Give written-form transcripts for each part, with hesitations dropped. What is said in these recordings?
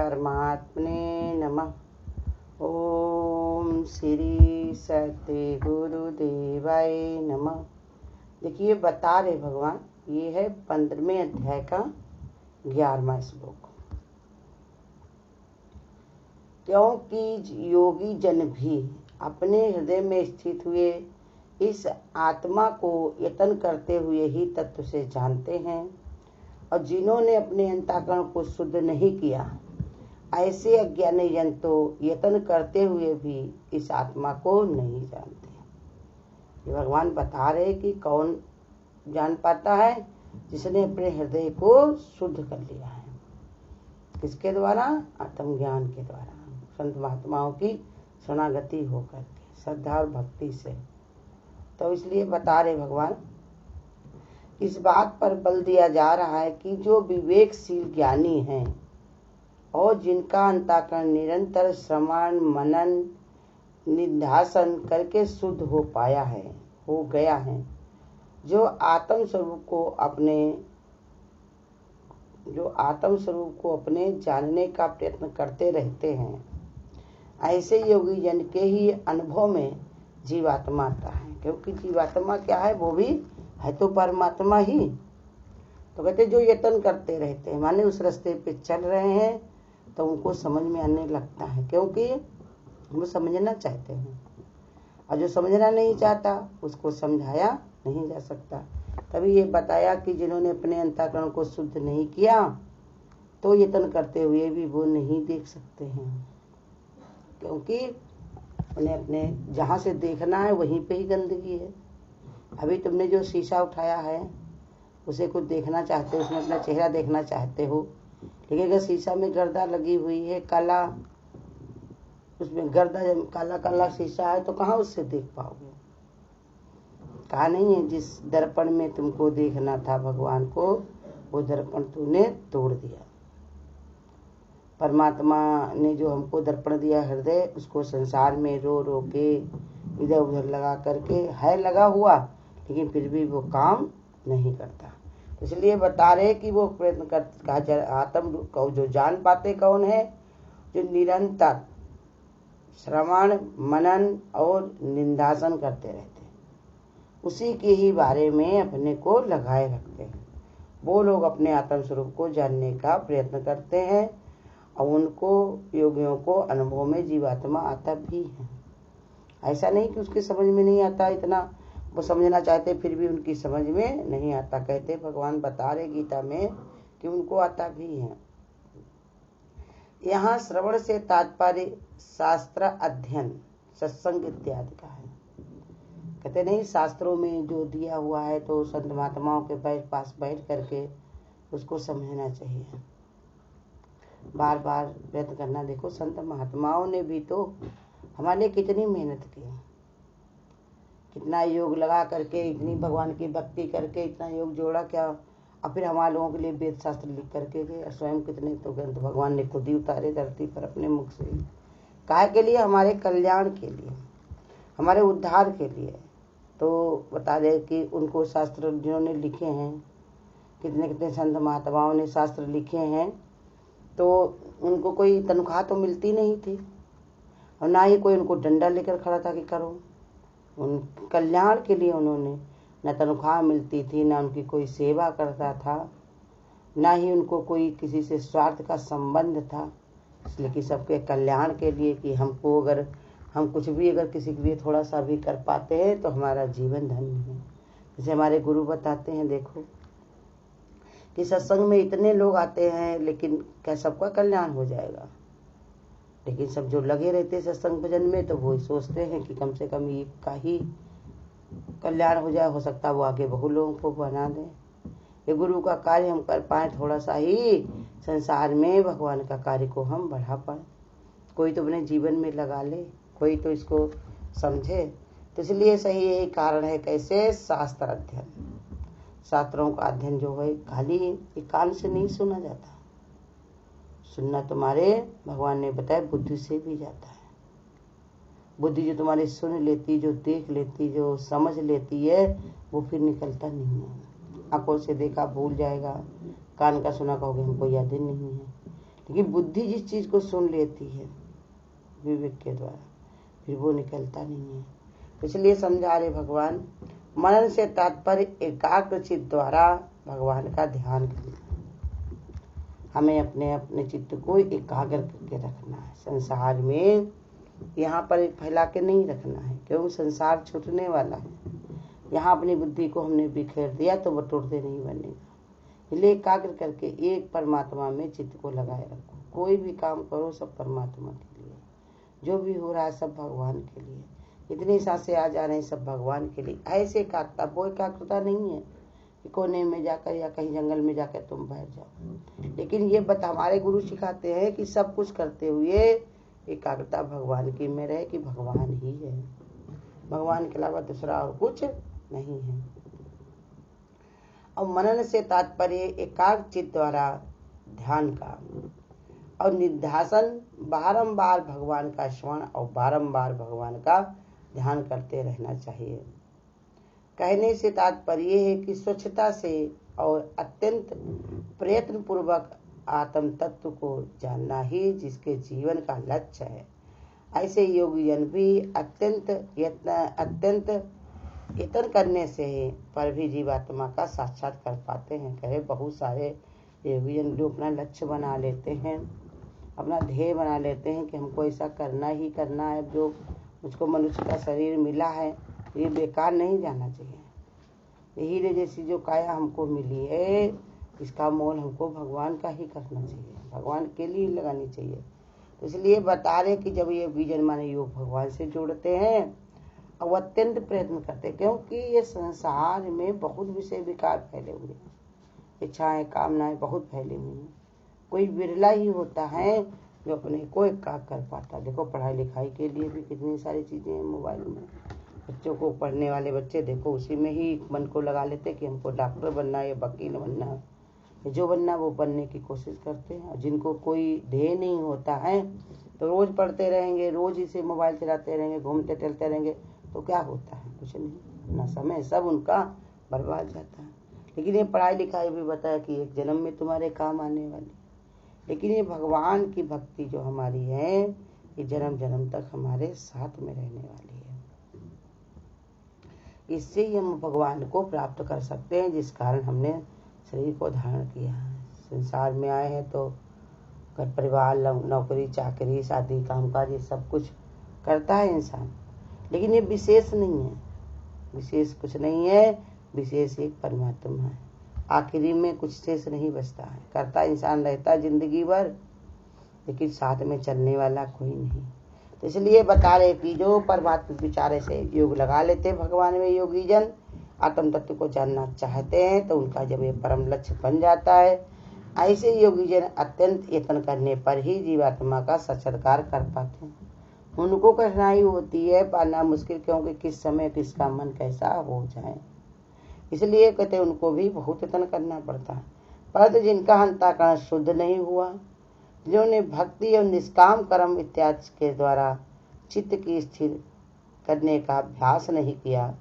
परमात्मने नमः। ओम श्री सत्य गुरुदेवाय नमः। देखिए बता रहे भगवान, ये है 15वें अध्याय का 11वां श्लोक। क्योंकि योगी जन भी अपने हृदय में स्थित हुए इस आत्मा को यत्न करते हुए ही तत्व से जानते हैं, और जिन्होंने अपने अंतःकरण को शुद्ध नहीं किया, ऐसे अज्ञानी जन तो यत्न करते हुए भी इस आत्मा को नहीं जानते। ये भगवान बता रहे कि कौन जान पाता है, जिसने अपने हृदय को शुद्ध कर लिया है। किसके द्वारा? आत्मज्ञान के द्वारा, संत महात्माओं की शरणागति होकर के, श्रद्धा और भक्ति से। तो इसलिए बता रहे भगवान, इस बात पर बल दिया जा रहा है कि जो विवेकशील ज्ञानी हैं और जिनका अंतःकरण निरंतर श्रवण मनन निध्यासन करके शुद्ध हो पाया है, हो गया है, जो आत्म स्वरूप को अपने जानने का प्रयत्न करते रहते हैं, ऐसे योगी जन के ही अनुभव में जीवात्मा आता है। क्योंकि जीवात्मा क्या है? वो भी है तो परमात्मा ही। तो कहते जो यत्न करते रहते हैं, माने उस रास्ते पे चल रहे हैं, तो उनको समझ में आने लगता है, क्योंकि वो समझना चाहते हैं। और जो समझना नहीं चाहता उसको समझाया नहीं जा सकता। तभी ये बताया कि जिन्होंने अपने अंतःकरण को शुद्ध नहीं किया, तो यत्न करते हुए भी वो नहीं देख सकते हैं, क्योंकि उन्हें अपने जहाँ से देखना है वहीं पे ही गंदगी है। अभी तुमने जो शीशा उठाया है, उसे कुछ देखना चाहते हो, उसमें अपना चेहरा देखना चाहते हो, लेकिन अगर शीशा में गर्दा लगी हुई है, काला, उसमें गर्दा काला काला शीशा है, तो कहाँ उससे देख पाओगे? कहा नहीं है जिस दर्पण में तुमको देखना था भगवान को, वो दर्पण तूने तोड़ दिया। परमात्मा ने जो हमको दर्पण दिया हृदय, उसको संसार में रो रो के इधर उधर लगा करके है लगा हुआ, लेकिन फिर भी वो काम नहीं करता। इसलिए बता रहे कि वो प्रयत्न कर आत्म को जो जान पाते कौन है? जो निरंतर श्रवण मनन और निंदासन करते रहते हैं, उसी के ही बारे में अपने को लगाए रखते हैं। वो लोग अपने आत्म स्वरूप को जानने का प्रयत्न करते हैं, और उनको योगियों को अनुभव में जीवात्मा आता भी है। ऐसा नहीं कि उसकी समझ में नहीं आता, इतना वो समझना चाहते फिर भी उनकी समझ में नहीं आता। कहते भगवान बता रहे गीता में कि उनको आता भी है। यहाँ श्रवण से तात्पर्य शास्त्र अध्ययन, सत्संग इत्यादि का है। कहते नहीं, शास्त्रों में जो दिया हुआ है तो संत महात्माओं के पास बैठ करके उसको समझना चाहिए, बार बार प्रयत्न करना। देखो संत महात्माओं ने भी तो हमारे लिए कितनी मेहनत की, कितना योग लगा करके, इतनी भगवान की भक्ति करके इतना योग जोड़ा क्या, और फिर हमारे लोगों के लिए वेद शास्त्र लिख करके गए। स्वयं कितने तो ग्रंथ भगवान ने खुद ही उतारे धरती पर अपने मुख से। काहे के लिए? हमारे कल्याण के लिए, हमारे उद्धार के लिए। तो बता दे कि उनको शास्त्र जिन्होंने लिखे हैं, कितने कितने संत महात्माओं ने शास्त्र लिखे हैं, तो उनको कोई तनख्वाह तो मिलती नहीं थी, और ना ही कोई उनको डंडा लेकर खड़ा था कि करो। उन कल्याण के लिए उन्होंने, न तनख्वाह मिलती थी, ना उनकी कोई सेवा करता था, ना ही उनको कोई किसी से स्वार्थ का संबंध था, इसलिए कि सबके कल्याण के लिए, कि हमको अगर हम कुछ भी अगर किसी के लिए थोड़ा सा भी कर पाते हैं तो हमारा जीवन धन्य है। जैसे हमारे गुरु बताते हैं, देखो कि सत्संग में इतने लोग आते हैं, लेकिन क्या सबका कल्याण हो जाएगा? लेकिन सब जो लगे रहते हैं सत्संग भजन में, तो वो सोचते हैं कि कम से कम ये का ही कल्याण हो जाए, हो सकता है वो आगे बहु लोगों को बना दें। ये गुरु का कार्य हम कर पाए, थोड़ा सा ही संसार में भगवान का कार्य को हम बढ़ा पाए। कोई तो अपने जीवन में लगा ले, कोई तो इसको समझे। तो इसलिए सही यही कारण है। कैसे? शास्त्र अध्ययन। शास्त्रों का अध्ययन जो है खाली एक कान से नहीं सुना जाता, सुनना तुम्हारे भगवान ने बताया बुद्धि से भी जाता है। बुद्धि जो तुम्हारी सुन लेती, जो देख लेती, जो समझ लेती है, वो फिर निकलता नहीं है। आंखों से देखा भूल जाएगा, कान का सुना कहोगे हमको याद ही नहीं है। लेकिन बुद्धि जिस चीज को सुन लेती है विवेक के द्वारा, फिर वो निकलता नहीं है। इसलिए समझा रहे भगवान, मनन से तात्पर्य एकाग्र चित्त द्वारा भगवान का ध्यान करना। हमें अपने अपने चित्त को एकाग्र करके रखना है। संसार में यहाँ पर फैला के नहीं रखना है, क्योंकि संसार छूटने वाला है। यहाँ अपनी बुद्धि को हमने बिखेर दिया तो वो टूटते नहीं बनेगा। इसलिए एकाग्र करके एक परमात्मा में चित्त को लगाए रखो। कोई भी काम करो सब परमात्मा के लिए, जो भी हो रहा है सब भगवान के लिए, इतनी सांसें आ जा रही हैं सब भगवान के लिए। ऐसे एकाग्रता, वो एकाग्रता नहीं है कि कोने में जाकर या कहीं जंगल में जाकर तुम बैठ जाओ। लेकिन ये हमारे गुरु सिखाते हैं कि सब कुछ करते हुए एकाग्रता भगवान की में रहे, कि भगवान ही है, भगवान के अलावा दूसरा और कुछ नहीं है। और मनन से तात्पर्य एकाग्र चित्त द्वारा ध्यान का और निध्यासन, बारंबार भगवान का स्मरण और बारंबार भगवान का ध्यान करते रहना चाहिए। कहने से तात्पर्य है कि स्वच्छता से और अत्यंत प्रयत्न पूर्वक आत्म तत्व को जानना ही जिसके जीवन का लक्ष्य है। ऐसे योगीजन भी अत्यंत यत्न करने से पर भी जीवात्मा का साक्षात कर पाते हैं। कहे बहुत सारे योगीजन जो अपना लक्ष्य बना लेते हैं, अपना ध्येय बना लेते हैं कि हमको ऐसा करना ही करना है, जो मुझको मनुष्य का शरीर मिला है ये बेकार नहीं जाना चाहिए। हीरे जैसी जो काया हमको मिली है, इसका मोल हमको भगवान का ही करना चाहिए, भगवान के लिए लगानी चाहिए। तो इसलिए बता रहे कि जब ये विजन माने योग भगवान से जोड़ते हैं और अत्यंत प्रयत्न करते हैं, क्योंकि ये संसार में बहुत विषय विकार फैले हुए हैं, इच्छाएं कामनाएं बहुत फैली हुई हैं। कोई बिरला ही होता है जो अपने को एकाग्र कर पाता। देखो पढ़ाई लिखाई के लिए भी कितनी सारी चीजें हैं मोबाइल में। बच्चों को, पढ़ने वाले बच्चे देखो उसी में ही मन को लगा लेते कि हमको डॉक्टर बनना है या वकील बनना है, जो बनना वो बनने की कोशिश करते हैं। और जिनको कोई ध्येय नहीं होता है तो रोज पढ़ते रहेंगे, रोज इसे मोबाइल चलाते रहेंगे, घूमते टहलते रहेंगे, तो क्या होता है? कुछ नहीं, अपना समय सब उनका बर्बाद जाता है। लेकिन ये पढ़ाई लिखाई भी बताया कि एक जन्म में तुम्हारे काम आने वाली। लेकिन ये भगवान की भक्ति जो हमारी है ये जन्म जन्म तक हमारे साथ में रहने वाली है। इससे ही हम भगवान को प्राप्त कर सकते हैं, जिस कारण हमने शरीर को धारण किया है। संसार में आए हैं तो घर परिवार, नौकरी चाकरी, शादी, कामकाज, ये सब कुछ करता है इंसान, लेकिन ये विशेष नहीं है, विशेष कुछ नहीं है, विशेष एक परमात्मा है। आखिरी में कुछ शेष नहीं बचता है। करता इंसान रहता है जिंदगी भर, लेकिन साथ में चलने वाला कोई नहीं। तो इसलिए बता रहे कि जो परमात्मा विचारे से योग लगा लेते भगवान में योगी जन, आत्म तत्व को जानना चाहते हैं, तो उनका जब ये परम लक्ष्य बन जाता है, ऐसे योगी जन अत्यंत यत्न करने पर ही जीवात्मा का साक्षात्कार कर पाते हैं। उनको कठिनाई होती है, पाना मुश्किल, क्योंकि किस समय किसका मन कैसा हो जाए, इसलिए कहते उनको भी बहुत यत्न करना पड़ता है। परंतु जिनका अंतःकरण शुद्ध नहीं हुआ, जिन्होंने भक्ति और निष्काम कर्म इत्यादि के द्वारा चित्त की स्थिर करने का अभ्यास नहीं किया,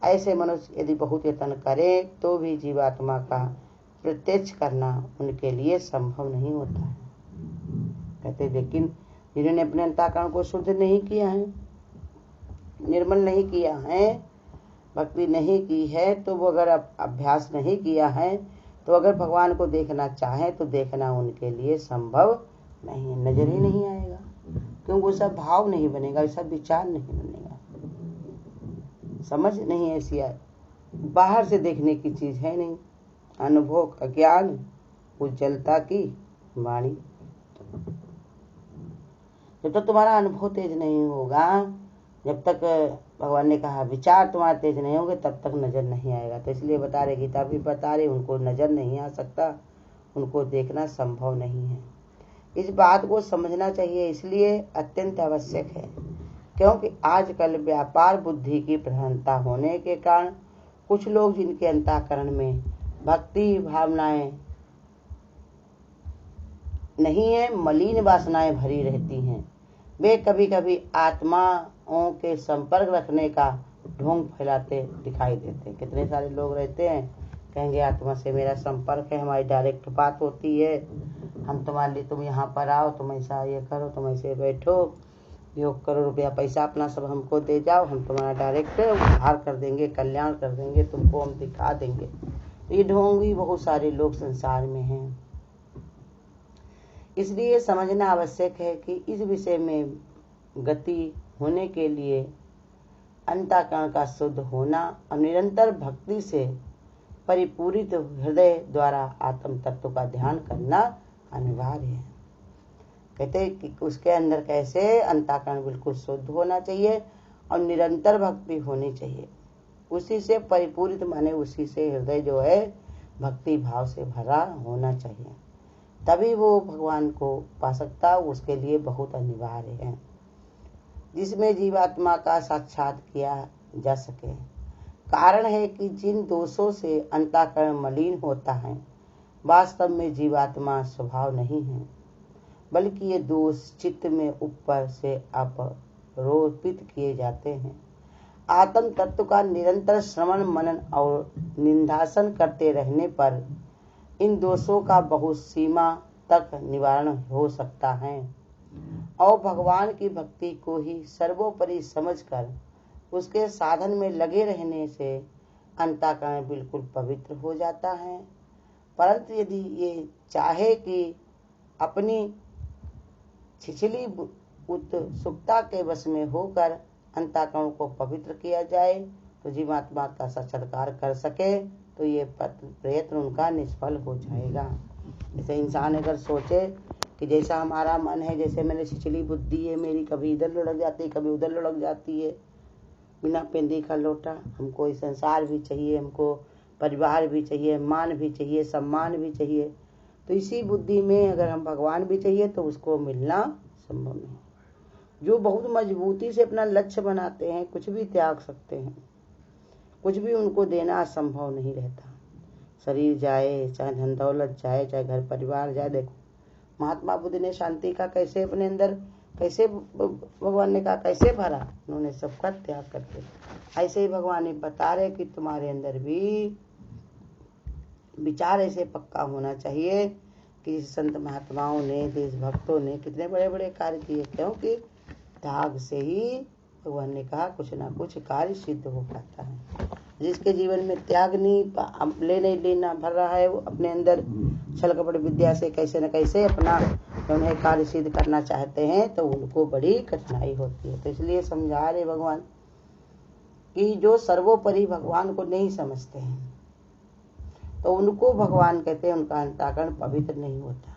ऐसे मनुष्य यदि बहुत यत्न करे तो भी जीवात्मा का प्रत्यक्ष करना उनके लिए संभव नहीं होता है। कहते लेकिन जिन्होंने अपने अंतःकरण को शुद्ध नहीं किया है, निर्मल नहीं किया है, भक्ति नहीं की है, तो वो अगर अभ्यास नहीं किया है, तो अगर भगवान को देखना चाहे तो देखना उनके लिए संभव नहीं है, नजर ही नहीं आएगा, क्योंकि वो सब भाव नहीं बनेगा, वैसा विचार नहीं बनेगा, समझ नहीं ऐसी है, बाहर से देखने की चीज है नहीं। अनुभव अज्ञान उज्जवलता की वाणी, जब तक तुम्हारा अनुभव तेज नहीं होगा, जब तक भगवान ने कहा विचार तुम्हारे तेज नहीं होंगे, तब तक नजर नहीं आएगा। तो इसलिए बता रहे, गीता भी बता रहे, उनको नजर नहीं आ सकता, उनको देखना संभव नहीं है। इस बात को समझना चाहिए, इसलिए अत्यंत आवश्यक है, क्योंकि आजकल व्यापार बुद्धि की प्रधानता होने के कारण कुछ लोग जिनके अंतःकरण में भक्ति भावनाएं नहीं है, मलिन वासनाएं भरी रहती हैं, वे कभी कभी आत्माओं के संपर्क रखने का ढोंग फैलाते दिखाई देते हैं। कितने सारे लोग रहते हैं, कहेंगे आत्मा से मेरा संपर्क है, हमारी डायरेक्ट बात होती है, हम तुम्हारे लिए, तुम यहाँ पर आओ, तुम ऐसा ये करो, तुम ऐसे बैठो, योग करो, रुपया पैसा अपना सब हमको दे जाओ, हम तुम्हारा डायरेक्ट उद्धार कर देंगे, कल्याण कर देंगे, तुमको हम दिखा देंगे। तो ये ढोंग भी बहुत सारे लोग संसार में हैं। इसलिए समझना आवश्यक है कि इस विषय में गति होने के लिए अंतःकरण का शुद्ध होना और निरंतर भक्ति से परिपूरित हृदय द्वारा आत्म तत्व का ध्यान करना अनिवार्य है। कहते हैं कि उसके अंदर कैसे अंतःकरण बिल्कुल शुद्ध होना चाहिए और निरंतर भक्ति होनी चाहिए। उसी से परिपूरित माने उसी से हृदय जो है भक्ति भाव से भरा होना चाहिए, तभी वो भगवान को पा सकता। उसके लिए बहुत अनिवार्य है, जिसमें जीवात्मा का साक्षात किया जा सके। कारण है कि जिन दोषों से अंतःकरण मलिन होता है, वास्तव में जीवात्मा स्वभाव नहीं है, बल्कि ये दोष चित्त में ऊपर से आरोपित किए जाते हैं। आत्म तत्व का निरंतर श्रवण मनन और निंदासन करते रहने पर इन दोषों का बहुत सीमा तक निवारण हो सकता है और भगवान की भक्ति को ही सर्वोपरि समझकर उसके साधन में लगे रहने से अंतःकरण बिल्कुल पवित्र हो जाता है। परंतु यदि ये चाहे कि अपनी छिछली उत्सुकता के वश में होकर अंतःकरण को पवित्र किया जाए तो जीवात्मा का साक्षात्कार कर सके, तो ये प्रयत्न उनका निष्फल हो जाएगा। जैसे इंसान अगर सोचे कि जैसा हमारा मन है, जैसे मैंने छिछली बुद्धि है मेरी, कभी इधर लुढ़क जाती है, कभी उधर लुढ़क जाती है, बिना पेंदी का लोटा, हमको संसार भी चाहिए, हमको परिवार भी चाहिए, मान भी चाहिए, सम्मान भी चाहिए। तो इसी बुद्धि में अगर हम भगवान भी चाहिए तो उसको मिलना संभव नहीं। जो बहुत मजबूती से अपना लक्ष्य बनाते हैं, कुछ भी त्याग सकते हैं, कुछ भी उनको देना संभव नहीं रहता। शरीर जाए, चाहे धन दौलत जाए, चाहे घर परिवार जाए। देखो महात्मा बुद्ध ने शांति का कैसे अपने अंदर, कैसे भगवान ने कहा कैसे भरा, उन्होंने सबका त्याग करके। ऐसे ही भगवान ने बता रहे कि तुम्हारे अंदर भी विचार ऐसे पक्का होना चाहिए कि संत महात्माओं ने, देशभक्तों ने कितने बड़े बड़े कार्य किए, क्योंकि त्याग से ही भगवान ने कहा कुछ ना कुछ कार्य सिद्ध हो पाता है। जिसके जीवन में त्याग नहीं लेना भर रहा है, वो अपने अंदर छल कपट विद्या से कैसे न कैसे अपना उन्हें कार्य सिद्ध करना चाहते हैं, तो उनको बड़ी कठिनाई होती है। तो इसलिए समझा रहे भगवान कि जो सर्वोपरि भगवान को नहीं समझते हैं, तो उनको भगवान कहते हैं उनका अंतःकरण पवित्र नहीं होता।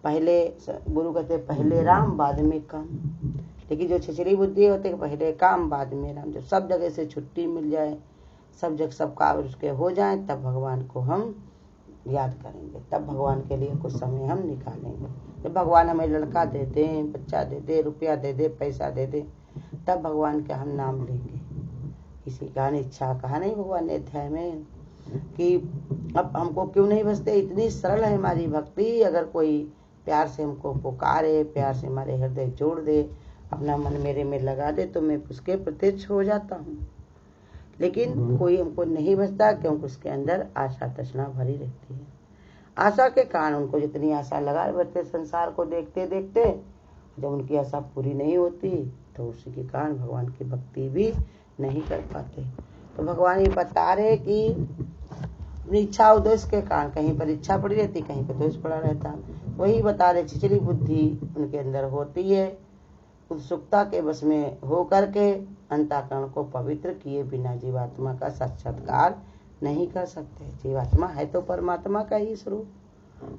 पहले गुरु कहते पहले राम बाद में काम, लेकिन जो छिछली बुद्धि होते पहले काम बाद में राम। जब सब जगह से छुट्टी मिल जाए, सब जगह सब काम उसके हो जाए, तब भगवान को हम याद करेंगे, तब भगवान के लिए कुछ समय हम निकालेंगे। जब भगवान हमें लड़का दे दे, बच्चा दे दे, रुपया दे दे, पैसा दे दे, तब भगवान के हम नाम लेंगे। किसी का इच्छा कहा नहीं भगवान ने अध्याय में कि अब हमको क्यों नहीं बसते, इतनी सरल है हमारी भक्ति। अगर कोई प्यार से हमको पुकारे, प्यार से हमारे हृदय जोड़ दे, अपना मन मेरे में लगा दे, तो मैं उसके प्रत्यक्ष हो जाता हूँ। लेकिन कोई हमको नहीं बसता, क्योंकि उसके अंदर आशा तृष्णा भरी रहती है। आशा के कारण उनको जितनी आशा लगा बैठते संसार को देखते देखते, जब उनकी आशा पूरी नहीं होती तो उसी के कारण भगवान की भक्ति भी नहीं कर पाते। तो भगवान ये बता रहे कि इच्छा उद्देश के कारण कहीं पर इच्छा पड़ी रहती, कहीं पर दोष पड़ा रहता। वही बता रहे छिछली बुद्धि उनके अंदर होती है, उत्सुकता के वश में हो करके अंतःकरण को पवित्र किए बिना जीवात्मा का साक्षात्कार नहीं कर सकते। जीवात्मा है तो परमात्मा का ही स्वरूप।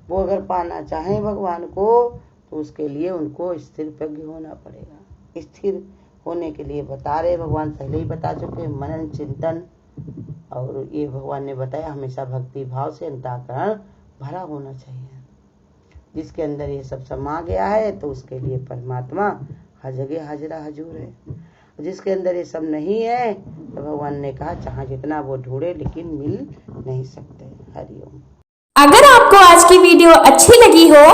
वो अगर पाना चाहे भगवान को, तो उसके लिए उनको स्थिर प्रज्ञ होना पड़ेगा। स्थिर होने के लिए बता रहे भगवान, पहले ही बता चुके, मनन चिंतन, और ये भगवान ने बताया हमेशा भक्ति भाव से अंतःकरण भरा होना चाहिए। जिसके अंदर ये सब समा गया है, तो उसके लिए परमात्मा हर जगह हाजिरा हजूर है। जिसके अंदर ये सब नहीं है, तो भगवान ने कहा चाहे जितना वो ढूंढे लेकिन मिल नहीं सकते। हरिओम। अगर आपको आज की वीडियो अच्छी लगी हो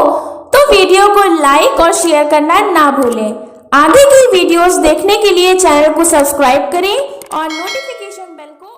तो वीडियो को लाइक और शेयर करना ना भूलें। आगे की वीडियोस देखने के लिए चैनल को सब्सक्राइब करें और नोटिफिकेशन बेल को